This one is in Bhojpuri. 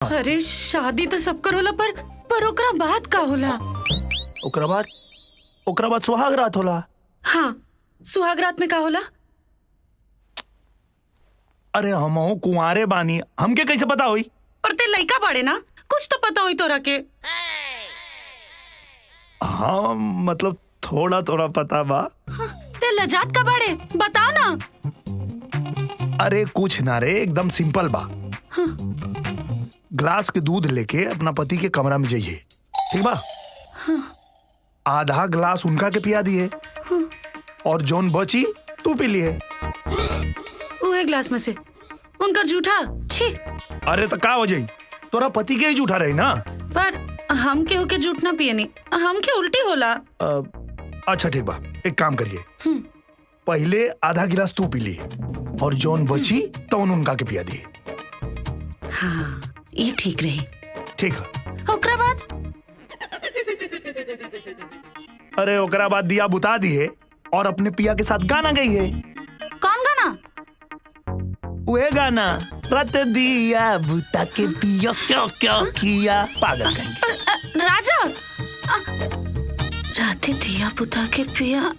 अरे शादी तो सबकर होला पर ओकरा बाद का होला? ओकरा बाद सुहाग रात होला। हाँ, सुहाग रात में का होला? अरे हमहू कुंवारे बानी, हमके कैसे पता होई? पर ते लइका बाड़े ना, कुछ तो पता होई तोरा के। हाँ मतलब थोड़ा थोड़ा पता बा। हाँ, ते लजात का बाड़े, बताओ ना। अरे कुछ ना रे, एकदम सिंपल बा। हाँ। ग्लास के दूध लेके अपना पति के कमरा में जाइए, ठीक बा? हाँ। आधा ग्लास उनका के पिया दिए। हाँ। और जौन बची तू पी लिए। उहे ग्लास में से उनका जूठा छी। अरे तो का हो जाई, तोरा पति के ही जूठा रही ना। पर हम केहू के जूठ ना पिए नी, हम के उल्टी होला। अच्छा ठीक बा, एक काम करिए, पहले आधा गिलास तू पी लिए और जौन बची तो उनका के पिया दिए। हाँ, ये ठीक रही। ठीक है। ओकरा बाद? अरे ओकरा बाद दिया बुता दिए और अपने पिया के साथ गाना गई है। कौन गाना? वे गाना, रात दिया बुता के पिया क्या क्या किया। पागल कहेंगे। राजा, रात दिया बुता के पिया।